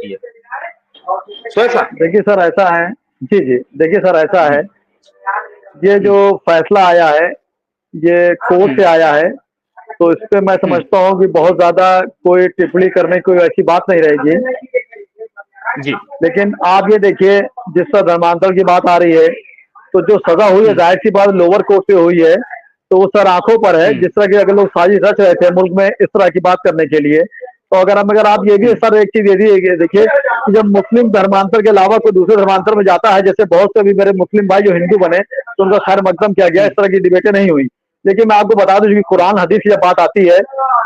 सकती है? तो ऐसा देखिए सर ऐसा है, जी, जी। देखिए सर ऐसा हुँ, है, ये हुँ, जो फैसला आया है, ये कोर्ट हुँ, से आया है, तो इस पे मैं हुँ, समझता हूँ कि बहुत ज़्यादा कोई टिप्पणी करने की कोई ऐसी बात नहीं रहेगी। जी, लेकिन आप ये देखिए, जिस तरह धर्मांतरण की बात आ रही है, तो जो सज़ा हुई है हुँ, ज़ाहिर-सी बात लोअर कोर्ट से हुई है, तो वो सर आँखों पर है। हुँ, जिस तरह की अगर लोग साजिश रच रहे थे मुल्क में इस तरह की बात करने के लिए, तो अगर आप ये भी हुँ, सर एक चीज़ ये भी है देखिए कि जब मुस्लिम धर्मांतर के अलावा कोई दूसरे धर्मांतर में जाता है, जैसे बहुत से अभी मेरे मुस्लिम भाई जो हिंदू बने, तो उनका खैर मकदम किया गया, इस हुँ, तरह की डिबेटें नहीं हुई। लेकिन मैं आपको बता दूँ कि कुरान हदीस की जब बात आती है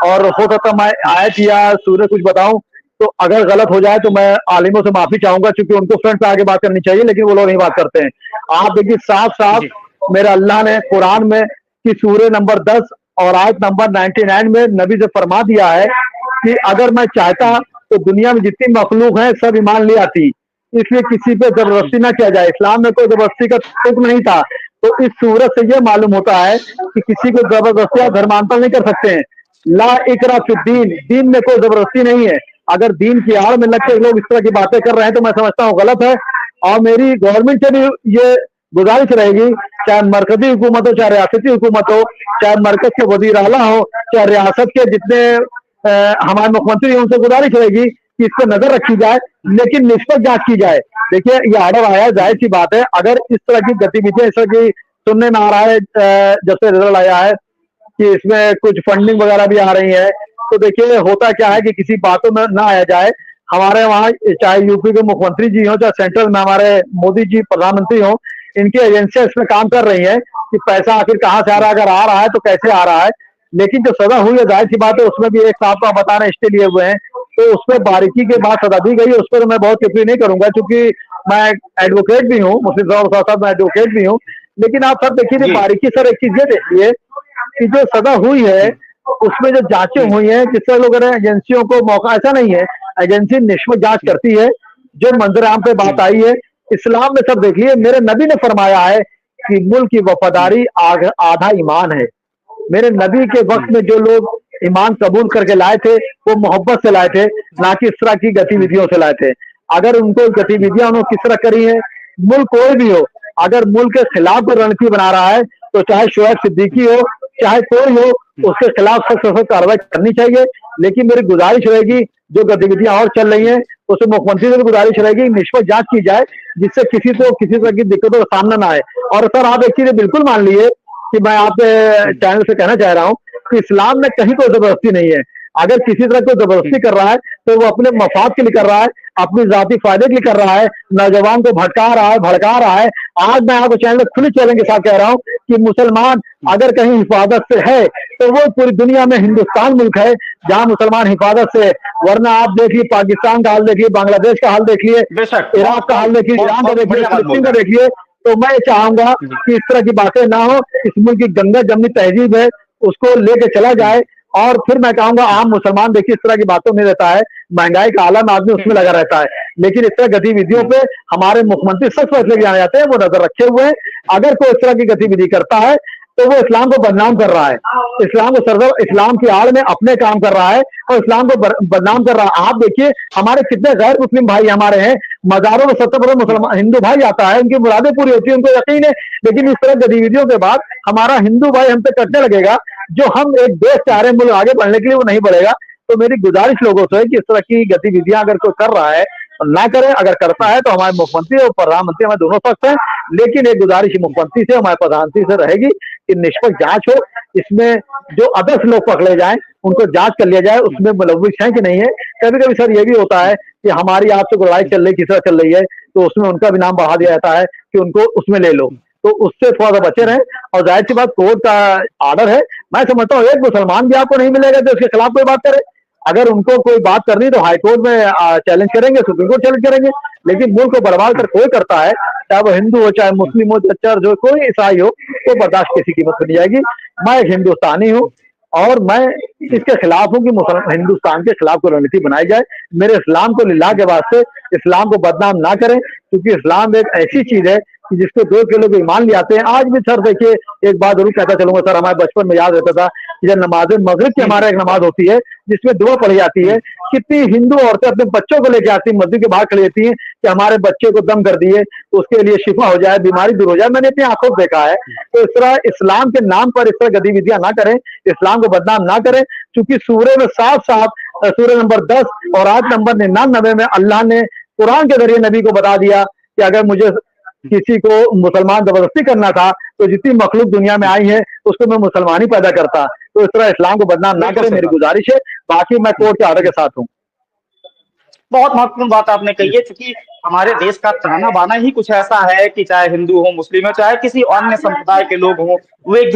और हो सकता है मैं आयत या सूरह कुछ बताऊँ, तो अगर गलत हो जाए तो मैं आलिमों से माफ़ी चाहूँगा क्योंकि उनको फ्रंट पे आके बात करनी चाहिए, लेकिन वो लोग नहीं बात करते हैं। आप देखिए साफ-साफ जी, मेरे अल्लाह ने कुरान में कि सूरह नंबर 10 और आयत नंबर 99 में नबी से फरमा दिया है कि अगर मैं चाहता हुँ, तो दुनिया में जितनी मखलूक है सब ईमान ले आती। इसलिए किसी पे हुँ, ज़बरदस्ती ना किया जाए। इस्लाम में कोई ज़बरदस्ती का हुक्म नहीं था। तो इस सूरत से ये मालूम होता है कि किसी को ज़बरदस्ती आप धर्मांतर नहीं कर सकते हैं। ला इकरा फिद्दीन, दीन में कोई ज़बरदस्ती नहीं है। अगर दीन की आड़ में लग के लोग इस तरह की बातें कर रहे हैं तो मैं समझता हूँ गलत है और मेरी गवर्नमेंट से भी ये गुजारिश रहेगी, चाहे मरकज़ी हुकूमत हो, चाहे रियासती हुकूमत हो, चाहे मरकज़ के वज़ीर आला हो, चाहे रियासत के जितने हमारे मुख्यमंत्री हैं, उनसे गुजारिश रहेगी कि इस पे नज़र रखी जाए, लेकिन निष्पक्ष जाँच की जाए। देखिए, ये ऑर्डर आया है, हुँ, ज़ाहिर-सी बात है, अगर इस तरह की गतिविधियाँ इस तरह की सुनने में आ रहा है जब से रिज़ल्ट आया है कि इसमें कुछ फंडिंग वगैरह भी आ रही है, तो देखिए होता क्या है हुँ, कि किसी बातों में ना आया जाए। हमारे वहाँ चाहे यूपी के मुख्यमंत्री जी हों, चाहे सेंट्रल में हमारे मोदी जी प्रधानमंत्री हों, इनकी एजेंसियाँ इसमें काम कर रही हैं कि पैसा आखिर कहाँ से आ रहा हुँ, है, अगर आ रहा है तो कैसे आ रहा है। लेकिन जो सज़ा हुई है ज़ाहिर-सी बात है उसमें भी एक साहब का बता रहे हैं स्टे लिए हुए हैं, तो उसमें बारीकी के बाद सज़ा दी गई है, उस पर मैं बहुत टिप्पणी नहीं करूँगा क्योंकि मैं एडवोकेट भी हूँ, मुस्लिम समाज के साथ-साथ मैं एडवोकेट भी हूँ। लेकिन आप सर देखिए जी, बारीकी सर एक चीज़ ये देखिए कि जो सज़ा हुई है, हुँ, उसमें जो जाँचें हुँ, हुई हैं, जिस तरह लोग कह रहे हैं एजेंसियों को मौका ऐसा नहीं है, एजेंसी निष्पक्ष जाँच हुँ, करती है, जो मंजर-आम पे बात हुँ, आई है, इस्लाम में सब देखिए मेरे नबी ने फरमाया है कि मुल्क की हुँ, वफ़ादारी आधा ईमान है। मेरे नबी के वक़्त हुँ, में जो लोग ईमान कबूल करके लाए थे, वो मोहब्बत से लाए थे, ना कि इस तरह की हुँ, गतिविधियों से लाए थे। अगर उनको हुँ, गतिविधियाँ उन्होंने किस तरह करी हैं, मुल्क कोई भी हो, अगर मुल्क के खिलाफ कोई रणनीति बना रहा है, तो चाहे शोएब हुँ, सिद्दीकी हो, चाहे कोई हो, हुँ, उसके खिलाफ सख्त से सख्त कार्रवाई करनी चाहिए। लेकिन मेरी गुज़ारिश रहेगी, जो गतिविधियाँ और चल रही हैं, उसमें मुख्यमंत्री से भी गुज़ारिश रहेगी, निष्पक्ष जाँच की जाए, जिससे किसी को किसी तरह की दिक्कतों का सामना ना आए। और सर आप एक चीज़ बिल्कुल मान लीजिए कि मैं आपके हुँ, चैनल से कहना चाह रहा हूँ कि इस्लाम में कहीं कोई ज़बरदस्ती नहीं है। अगर किसी तरह कोई हुँ, ज़बरदस्ती कर रहा है, तो वो अपने मफ़ाद के लिए कर रहा है, अपनी ज़ाती फ़ायदे के लिए कर रहा है, नौजवान को भटका रहा है, भड़का रहा है। आज मैं आपको चैनल खुले चैलेंज के साथ कह रहा हूँ कि मुसलमान हुँ, अगर कहीं हिफाज़त से है, तो वो पूरी दुनिया में हिंदुस्तान मुल्क है, जहाँ मुसलमान हिफाज़त से है। वरना आप देखिए पाकिस्तान का हाल देखिए, बांग्लादेश का हाल देखिए, बेशक इराक का हाल देखिए, बहुत ईरान का बहुत देखिए, बढ़िया बात बोल फ़िलिस्तीन का रहे हैं। देखिए। तो मैं चाहूँगा जी, कि इस तरह की बातें ना हो, इस मुल्क की गंगा जमनी तहज़ीब है, उसको लेके चला हुँ, जाए और फिर मैं कहूँगा हुँ, आम मुसलमान देखिए इस तरह की बातों में रहता है, महँगाई का आलम आदमी उसमें हुँ, लगा रहता है। लेकिन इस तरह गतिविधियों हुँ, पे हमारे मुख्यमंत्री सख्त फैसले भी आने जाते हैं, वो नज़र रखे हुए हैं। अगर कोई इस तरह की हुँ, गतिविधि करता है, तो वो इस्लाम को बदनाम कर रहा है। इस्लाम को सरदर इस्लाम की आड़ में अपने काम कर रहा है और इस्लाम को बदनाम कर रहा है। आप देखिए हमारे कितने गैर मुस्लिम भाई हमारे हैं, मज़ारों में 70% हुँ, मुसलमान हिंदू भाई आता है, उनकी मुरादें पूरी होती है, उनको यकीन है। लेकिन इस तरह गतिविधियों के बाद हमारा हिंदू भाई हम पे कटने लगेगा, जो हम एक देश चाह हुँ, रहे हैं मुल्क आगे बढ़ने के लिए वो नहीं बढ़ेगा। तो मेरी गुजारिश लोगों से है कि इस तरह की गतिविधियां अगर कोई कर रहा है तो ना करे, अगर करता हुँ, है तो हमारे मुख्यमंत्री और प्रधानमंत्री हमें दोनों सख्त हैं। लेकिन एक गुजारिश हुँ, मुख्यमंत्री से हमारे प्रधानमंत्री से रहेगी कि निष्पक्ष जांच हो, इसमें जो अदर्श लोग पकड़े जाएं उनको जांच कर लिया जाए, हुँ, उसमें मुलविस है कि नहीं है। कभी कभी सर ये भी होता हुँ, है कि हमारी आपसे लड़ाई हुँ, चल रही किस तरह चल रही है, तो उसमें उनका भी नाम बढ़ा दिया जाता है कि उनको उसमें ले लो, हुँ, तो उससे थोड़ा सा बचे हुँ, रहें। और जाहिर सी बात कोर्ट का आर्डर है, मैं समझता हूँ एक मुसलमान भी आपको नहीं मिलेगा जो उसके खिलाफ कोई बात करे। अगर उनको कोई बात करनी है तो हाई कोर्ट में चैलेंज करेंगे, सुप्रीम कोर्ट चैलेंज करेंगे। लेकिन मुल्क को बर्बाद कर हुँ, कोई करता है, चाहे वो हिंदू हो, चाहे हुँ, मुस्लिम हो, चाहे चर्च हो, कोई ईसाई हो, तो बर्दाश्त किसी कीमत पर नहीं जाएगी। मैं एक हिंदुस्तानी हूँ और मैं हुँ, इसके खिलाफ हूँ कि मुसलमान हिंदुस्तान के खिलाफ कोई रणनीति बनाई जाए। मेरे इस्लाम को लिल्लाह हुँ, के वास्ते इस्लाम को बदनाम ना करें, क्योंकि इस्लाम एक ऐसी हुँ, चीज है कि जिसको 2 किलो लोग ईमान ले आते हैं। आज भी सर देखिए एक बात जरूर कहता चलूंगा सर, हमारे बचपन में याद रहता था ये नमाज मगरिब की हमारे एक नमाज होती है जिसमें दुआ पढ़ी जाती है। कितनी हिंदू औरतें अपने बच्चों को लेके आती है, मस्जिद के बाहर खड़ी रहती है कि हमारे बच्चे को दम कर दिए, उसके लिए शिफा हो जाए, बीमारी दूर हो जाए। मैंने अपनी आंखों से देखा है। तो इस तरह इस्लाम के नाम पर इस तरह गतिविधियां ना करें, इस्लाम को बदनाम ना करें, क्योंकि सूरे में साफ साफ सूरह नंबर 10 और आयत नंबर 99 में अल्लाह ने कुरान के जरिए नबी को बता दिया कि अगर मुझे किसी को मुसलमान जबरदस्ती करना था तो जितनी मखलूक दुनिया में आई है उसको मैं मुसलमान ही पैदा करता। तो इस तरह इस्लाम को बदनाम ना करें, मेरी गुजारिश है। बाकी मैं कोर्ट के ऑर्डर के साथ हूँ। बहुत महत्वपूर्ण बात आपने कही है, क्योंकि हमारे देश का ताना बाना ही कुछ ऐसा है कि चाहे हिंदू हो, मुस्लिम हो, चाहे किसी अन्य संप्रदाय के लोग हों, वो एक